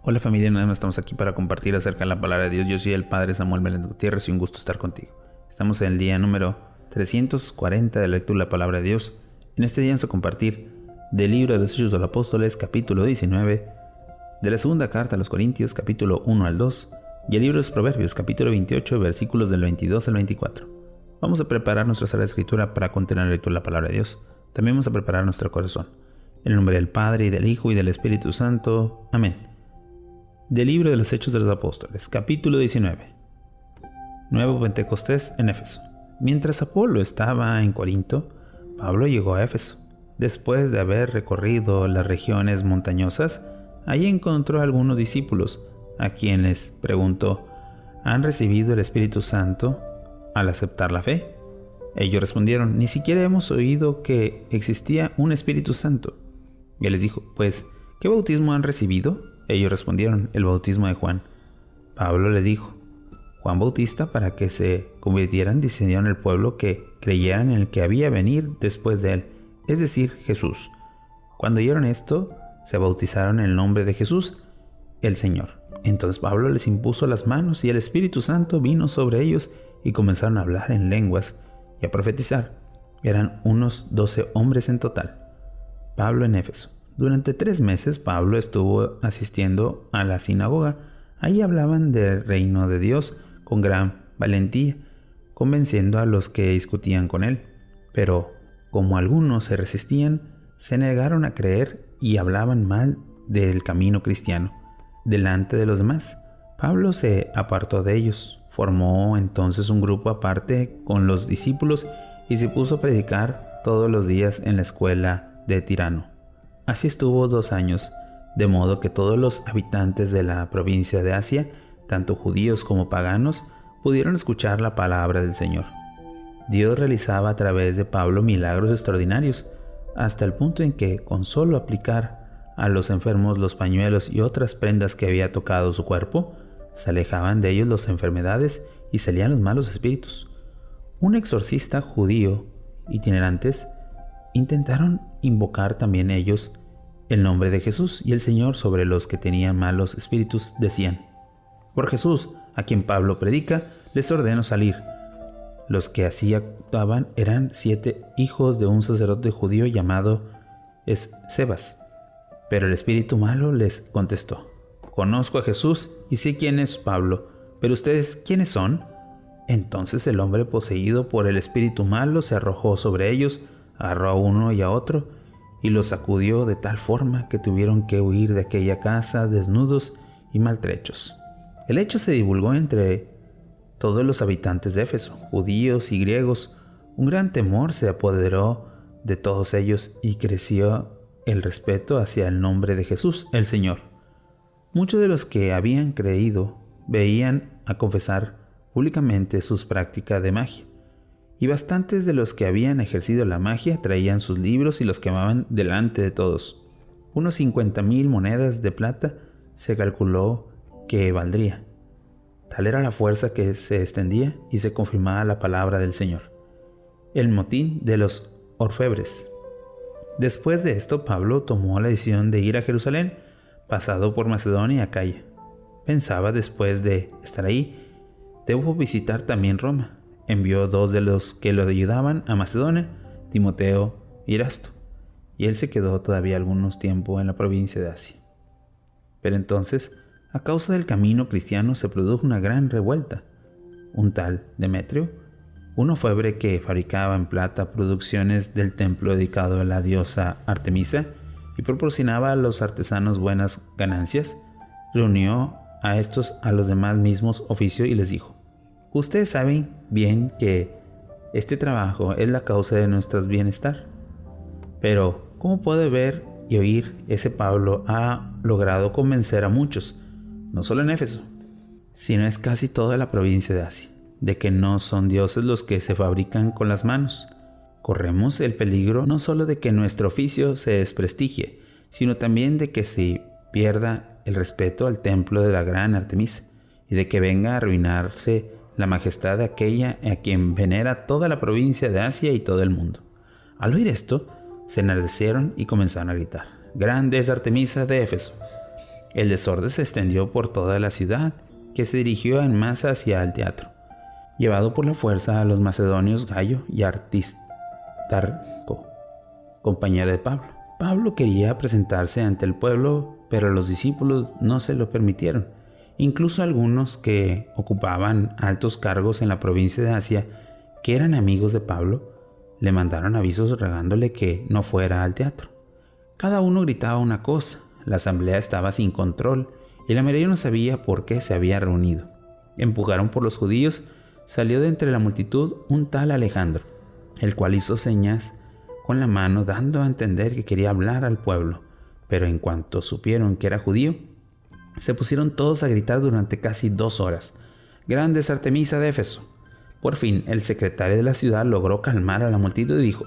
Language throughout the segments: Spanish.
Hola familia, nada más estamos aquí para compartir acerca de la palabra de Dios. Yo soy el Padre Samuel Meléndez Gutiérrez y un gusto estar contigo. Estamos en el día número 340 de la lectura de la palabra de Dios. En este día vamos a compartir del libro de los Hechos de los Apóstoles, capítulo 19, de la segunda carta a los Corintios, capítulo 1 al 2, y el libro de los Proverbios, capítulo 28, versículos del 22 al 24. Vamos a preparar nuestra sala de escritura para contener la lectura de la palabra de Dios. También vamos a preparar nuestro corazón. En el nombre del Padre, y del Hijo, y del Espíritu Santo. Amén. Del libro de los Hechos de los Apóstoles, capítulo 19. Nuevo Pentecostés en Éfeso. Mientras Apolo estaba en Corinto, Pablo llegó a Éfeso. Después de haber recorrido las regiones montañosas, allí encontró a algunos discípulos, a quienes preguntó: ¿han recibido el Espíritu Santo al aceptar la fe? Ellos respondieron: ni siquiera hemos oído que existía un Espíritu Santo. Y él les dijo: pues, ¿qué bautismo han recibido? Ellos respondieron: el bautismo de Juan. Pablo le dijo: Juan Bautista, para que se convirtieran, decidieron el pueblo que creyeran en el que había venir después de él, es decir, Jesús. Cuando oyeron esto, se bautizaron en el nombre de Jesús, el Señor. Entonces Pablo les impuso las manos y el Espíritu Santo vino sobre ellos y comenzaron a hablar en lenguas y a profetizar. Eran unos 12 hombres en total. Pablo en Éfeso. Durante 3 meses Pablo estuvo asistiendo a la sinagoga. Ahí hablaban del reino de Dios con gran valentía, convenciendo a los que discutían con él. Pero como algunos se resistían, se negaron a creer y hablaban mal del camino cristiano delante de los demás. Pablo se apartó de ellos, formó entonces un grupo aparte con los discípulos y se puso a predicar todos los días en la escuela de Tirano. Así estuvo 2 años, de modo que todos los habitantes de la provincia de Asia, tanto judíos como paganos, pudieron escuchar la palabra del Señor. Dios realizaba a través de Pablo milagros extraordinarios, hasta el punto en que, con solo aplicar a los enfermos los pañuelos y otras prendas que había tocado su cuerpo, se alejaban de ellos las enfermedades y salían los malos espíritus. Un exorcista judío itinerantes intentaron invocar también ellos el nombre de Jesús y el Señor sobre los que tenían malos espíritus. Decían: por Jesús, a quien Pablo predica, les ordeno salir. Los que así actuaban eran 7 hijos de un sacerdote judío llamado Escevas. Pero el espíritu malo les contestó: conozco a Jesús y sé quién es Pablo, pero ustedes, ¿quiénes son? Entonces el hombre poseído por el espíritu malo se arrojó sobre ellos, agarró a uno y a otro y los sacudió de tal forma que tuvieron que huir de aquella casa desnudos y maltrechos. El hecho se divulgó entre todos los habitantes de Éfeso, judíos y griegos. Un gran temor se apoderó de todos ellos y creció el respeto hacia el nombre de Jesús, el Señor. Muchos de los que habían creído veían a confesar públicamente sus prácticas de magia. Y bastantes de los que habían ejercido la magia traían sus libros y los quemaban delante de todos. Unos 50,000 monedas de plata se calculó que valdría. Tal era la fuerza que se extendía y se confirmaba la palabra del Señor. El motín de los orfebres. Después de esto, Pablo tomó la decisión de ir a Jerusalén, pasado por Macedonia y Acaya. Pensaba, después de estar ahí, debo visitar también Roma. Envió 2 de los que lo ayudaban a Macedonia, Timoteo y Erasto, y él se quedó todavía algunos tiempo en la provincia de Asia. Pero entonces, a causa del camino cristiano, se produjo una gran revuelta. Un tal Demetrio, un orfebre que fabricaba en plata producciones del templo dedicado a la diosa Artemisa y proporcionaba a los artesanos buenas ganancias, reunió a estos a los demás mismos oficios y les dijo: ustedes saben bien que este trabajo es la causa de nuestro bienestar. Pero, como puede ver y oír, ese Pablo ha logrado convencer a muchos, no solo en Éfeso, sino en casi toda la provincia de Asia, de que no son dioses los que se fabrican con las manos. Corremos el peligro no solo de que nuestro oficio se desprestigie, sino también de que se pierda el respeto al templo de la gran Artemisa y de que venga a arruinarse la majestad de aquella a quien venera toda la provincia de Asia y todo el mundo. Al oír esto, se enardecieron y comenzaron a gritar: grande es Artemisa de Éfeso. El desorden se extendió por toda la ciudad, que se dirigió en masa hacia el teatro, llevado por la fuerza a los macedonios Gayo y Aristarco, compañero de Pablo. Pablo quería presentarse ante el pueblo, pero los discípulos no se lo permitieron. Incluso algunos que ocupaban altos cargos en la provincia de Asia, que eran amigos de Pablo, le mandaron avisos rogándole que no fuera al teatro. Cada uno gritaba una cosa, la asamblea estaba sin control y la mayoría no sabía por qué se había reunido. Empujaron por los judíos, salió de entre la multitud un tal Alejandro, el cual hizo señas con la mano dando a entender que quería hablar al pueblo, pero en cuanto supieron que era judío, se pusieron todos a gritar durante casi 2 horas: «¡Grande es Artemisa de Éfeso!». Por fin, el secretario de la ciudad logró calmar a la multitud y dijo: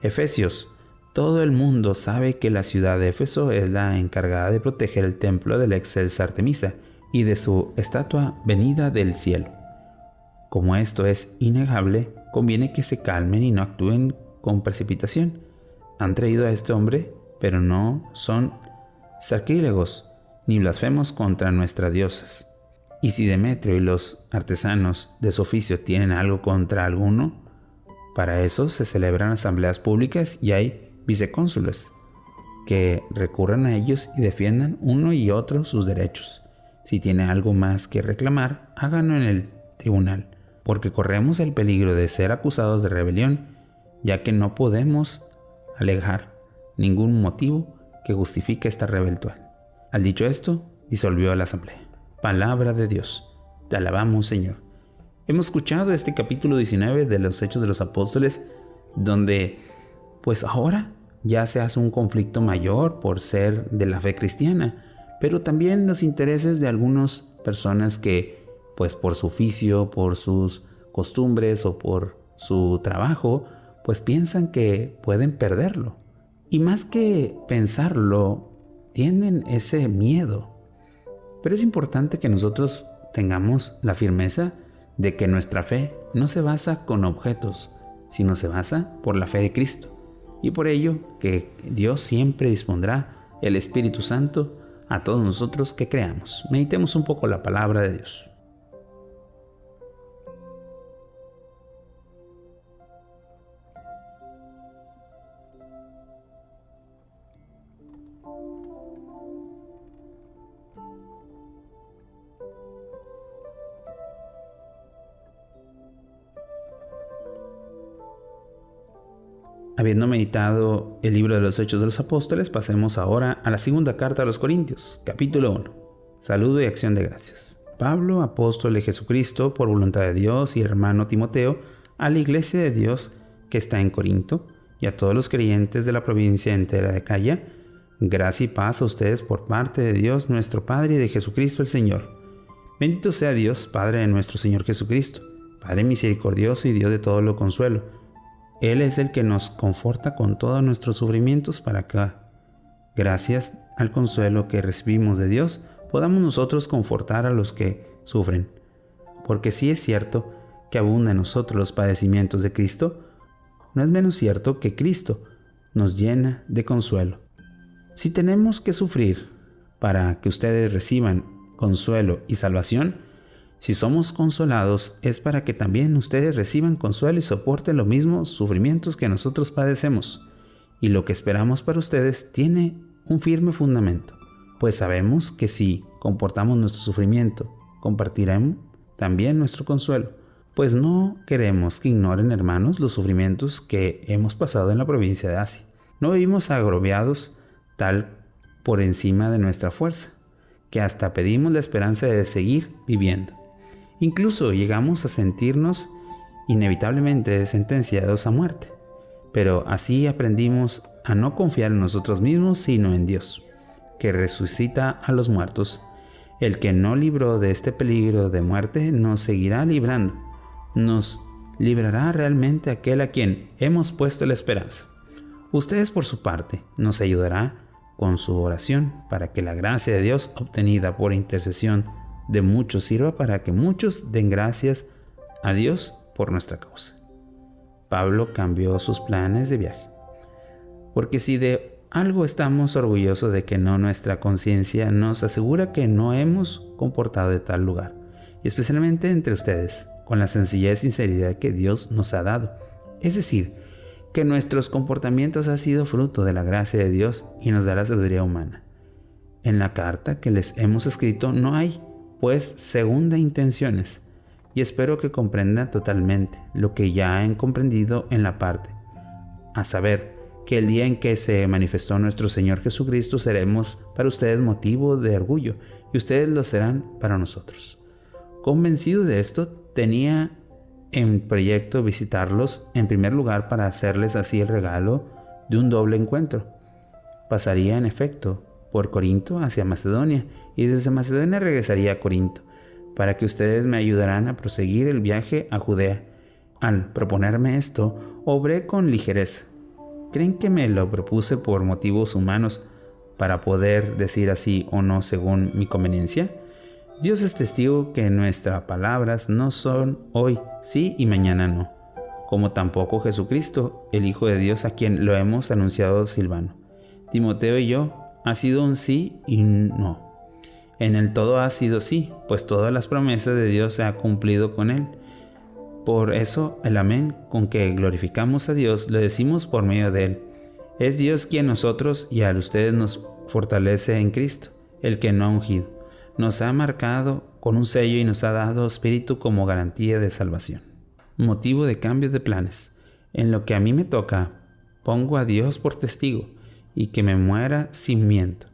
«Efesios, todo el mundo sabe que la ciudad de Éfeso es la encargada de proteger el templo de la excelsa Artemisa y de su estatua venida del cielo. Como esto es innegable, conviene que se calmen y no actúen con precipitación. Han traído a este hombre, pero no son sacrílegos ni blasfemos contra nuestras diosas. Y si Demetrio y los artesanos de su oficio tienen algo contra alguno, para eso se celebran asambleas públicas y hay vicecónsules que recurran a ellos y defiendan uno y otro sus derechos. Si tiene algo más que reclamar, háganlo en el tribunal, porque corremos el peligro de ser acusados de rebelión, ya que no podemos alegar ningún motivo que justifique esta rebelión». Al dicho esto, disolvió la asamblea. Palabra de Dios. Te alabamos, Señor. Hemos escuchado este capítulo 19 de los Hechos de los Apóstoles, donde pues ahora ya se hace un conflicto mayor por ser de la fe cristiana, pero también los intereses de algunas personas que pues por su oficio, por sus costumbres o por su trabajo, pues piensan que pueden perderlo. Y más que pensarlo, tienen ese miedo. Pero es importante que nosotros tengamos la firmeza de que nuestra fe no se basa con objetos, sino se basa por la fe de Cristo. Y por ello que Dios siempre dispondrá el Espíritu Santo a todos nosotros que creamos. Meditemos un poco la palabra de Dios. Habiendo meditado el libro de los Hechos de los Apóstoles, pasemos ahora a la segunda carta a los Corintios, capítulo 1. Saludo y acción de gracias. Pablo, apóstol de Jesucristo, por voluntad de Dios, y hermano Timoteo, a la iglesia de Dios que está en Corinto, y a todos los creyentes de la provincia entera de Acaya, gracia y paz a ustedes por parte de Dios nuestro Padre y de Jesucristo el Señor. Bendito sea Dios, Padre de nuestro Señor Jesucristo, Padre misericordioso y Dios de todo lo consuelo. Él es el que nos conforta con todos nuestros sufrimientos para que, gracias al consuelo que recibimos de Dios, podamos nosotros confortar a los que sufren. Porque si es cierto que abundan en nosotros los padecimientos de Cristo, no es menos cierto que Cristo nos llena de consuelo. Si tenemos que sufrir para que ustedes reciban consuelo y salvación, si somos consolados es para que también ustedes reciban consuelo y soporten los mismos sufrimientos que nosotros padecemos. Y lo que esperamos para ustedes tiene un firme fundamento, pues sabemos que si comportamos nuestro sufrimiento, compartiremos también nuestro consuelo. Pues no queremos que ignoren, hermanos, los sufrimientos que hemos pasado en la provincia de Asia. No vivimos agobiados tal por encima de nuestra fuerza, que hasta pedimos la esperanza de seguir viviendo. Incluso llegamos a sentirnos inevitablemente sentenciados a muerte, pero así aprendimos a no confiar en nosotros mismos, sino en Dios, que resucita a los muertos. El que no libró de este peligro de muerte nos seguirá librando. Nos librará realmente aquel a quien hemos puesto la esperanza. Ustedes, por su parte, nos ayudará con su oración para que la gracia de Dios obtenida por intercesión de muchos sirva para que muchos den gracias a Dios por nuestra causa. Pablo cambió sus planes de viaje, porque si de Algo estamos orgullosos de que no, nuestra conciencia nos asegura que no hemos comportado de tal lugar, y especialmente entre ustedes, con la sencillez y sinceridad que Dios nos ha dado. Es decir, que nuestros comportamientos han sido fruto de la gracia de Dios y nos da la sabiduría humana. En la carta que les hemos escrito no hay, pues, segunda intenciones, y espero que comprendan totalmente lo que ya han comprendido en la parte, a saber, que el día en que se manifestó nuestro Señor Jesucristo seremos para ustedes motivo de orgullo, y ustedes lo serán para nosotros. Convencido de esto, tenía en proyecto visitarlos en primer lugar para hacerles así el regalo de un doble encuentro. Pasaría en efecto por Corinto hacia Macedonia y desde Macedonia regresaría a Corinto, para que ustedes me ayudaran a proseguir el viaje a Judea. Al proponerme esto, obré con ligereza. ¿Creen que me lo propuse por motivos humanos para poder decir así o no según mi conveniencia? Dios es testigo que nuestras palabras no son hoy sí y mañana no, como tampoco Jesucristo, el Hijo de Dios, a quien lo hemos anunciado Silvano, Timoteo y yo, ha sido un sí y un no. En el todo ha sido sí, pues todas las promesas de Dios se han cumplido con él. Por eso el amén con que glorificamos a Dios lo decimos por medio de él. Es Dios quien nosotros y a ustedes nos fortalece en Cristo, el que no ha ungido. Nos ha marcado con un sello y nos ha dado espíritu como garantía de salvación. Motivo de cambio de planes. En lo que a mí me toca, pongo a Dios por testigo y que me muera sin miento,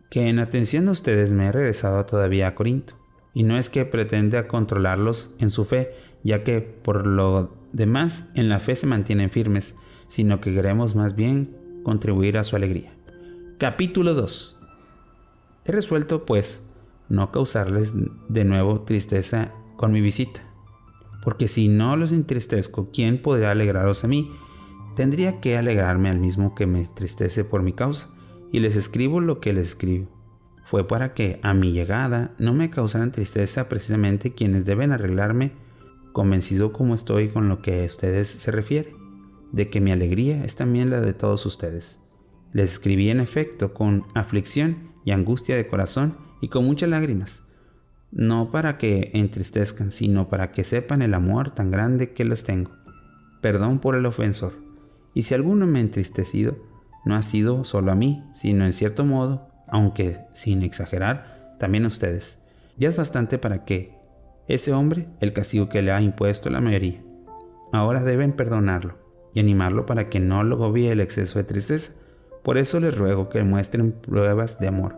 que en atención a ustedes me he regresado todavía a Corinto, y no es que pretenda controlarlos en su fe, ya que por lo demás en la fe se mantienen firmes, sino que queremos más bien contribuir a su alegría. Capítulo 2. He resuelto, pues, no causarles de nuevo tristeza con mi visita, porque si no los entristezco, ¿quién podrá alegraros a mí? Tendría que alegrarme al mismo que me entristece por mi causa, y les escribo lo que les escribo. Fue para que a mi llegada no me causaran tristeza precisamente quienes deben arreglarme, convencido como estoy con lo que a ustedes se refiere, de que mi alegría es también la de todos ustedes. Les escribí en efecto con aflicción y angustia de corazón y con muchas lágrimas, no para que entristezcan, sino para que sepan el amor tan grande que les tengo. Perdón por el ofensor, y si alguno me ha entristecido, no ha sido solo a mí, sino en cierto modo, aunque sin exagerar, también a ustedes. Ya es bastante para que ese hombre el castigo que le ha impuesto la mayoría. Ahora deben perdonarlo y animarlo para que no lo agobie el exceso de tristeza. Por eso les ruego que muestren pruebas de amor.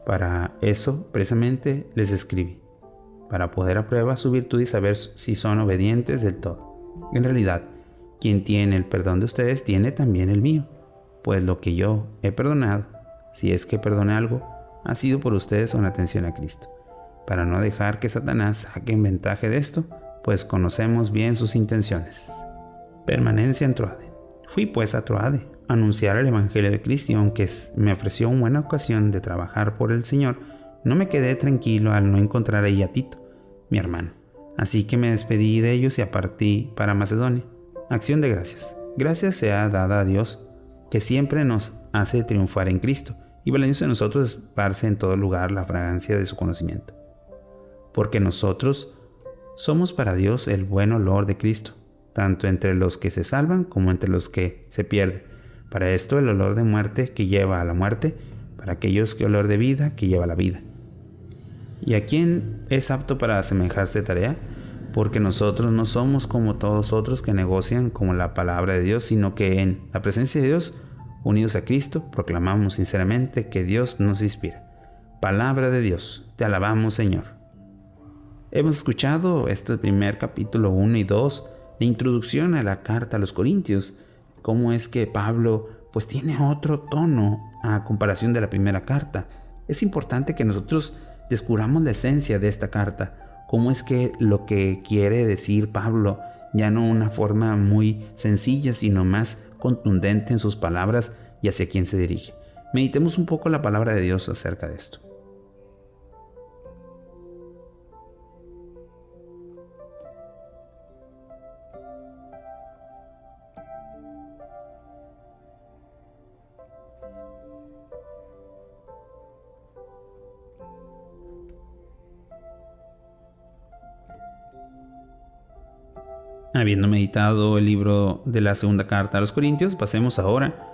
Para eso precisamente les escribí, para poder a prueba su virtud y saber si son obedientes del todo. En realidad, quien tiene el perdón de ustedes tiene también el mío, pues lo que yo he perdonado, si es que perdoné algo, ha sido por ustedes con atención a Cristo, para no dejar que Satanás saque en ventaja de esto, pues conocemos bien sus intenciones. Permanencia en Troade. Fui pues a Troade a anunciar el Evangelio de Cristo, y aunque me ofreció una buena ocasión de trabajar por el Señor, no me quedé tranquilo al no encontrar ahí a Tito, mi hermano. Así que me despedí de ellos y partí para Macedonia. Acción de gracias. Gracias sea dada a Dios, que siempre nos hace triunfar en Cristo, y valiéndose de nosotros esparce en todo lugar la fragancia de su conocimiento. Porque nosotros somos para Dios el buen olor de Cristo, tanto entre los que se salvan como entre los que se pierden. Para esto el olor de muerte que lleva a la muerte, para aquellos que olor de vida que lleva a la vida. ¿Y a quién es apto para asemejarse tarea? Porque nosotros no somos como todos otros que negocian como la palabra de Dios, sino que en la presencia de Dios, unidos a Cristo, proclamamos sinceramente que Dios nos inspira. Palabra de Dios, te alabamos, Señor. Hemos escuchado este primer capítulo 1 y 2, la introducción a la carta a los Corintios, cómo es que Pablo pues tiene otro tono a comparación de la primera carta. Es importante que nosotros descubramos la esencia de esta carta, cómo es que lo que quiere decir Pablo, ya no una forma muy sencilla, sino más contundente en sus palabras y hacia quién se dirige. Meditemos un poco la palabra de Dios acerca de esto. Habiendo meditado el libro de la segunda carta a los Corintios, pasemos ahora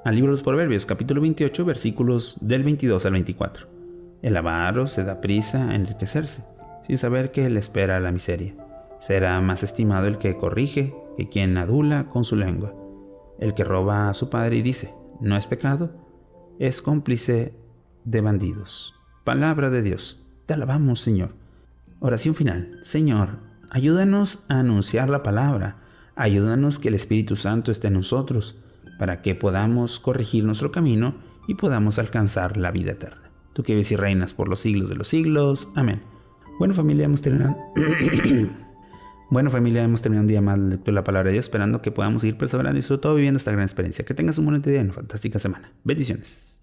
al libro de los Proverbios, capítulo 28, versículos del 22 al 24. El avaro se da prisa a enriquecerse, sin saber que le espera la miseria. Será más estimado el que corrige que quien adula con su lengua. El que roba a su padre y dice, no es pecado, es cómplice de bandidos. Palabra de Dios. Te alabamos, Señor. Oración final. Señor, ayúdanos a anunciar la palabra. Ayúdanos que el Espíritu Santo esté en nosotros, para que podamos corregir nuestro camino y podamos alcanzar la vida eterna. Tú que vives y reinas por los siglos de los siglos. Amén. Bueno, familia, hemos terminado un día más de lectura de la palabra de Dios, esperando que podamos seguir perseverando y sobre todo viviendo esta gran experiencia. Que tengas un bonito día y una fantástica semana. Bendiciones.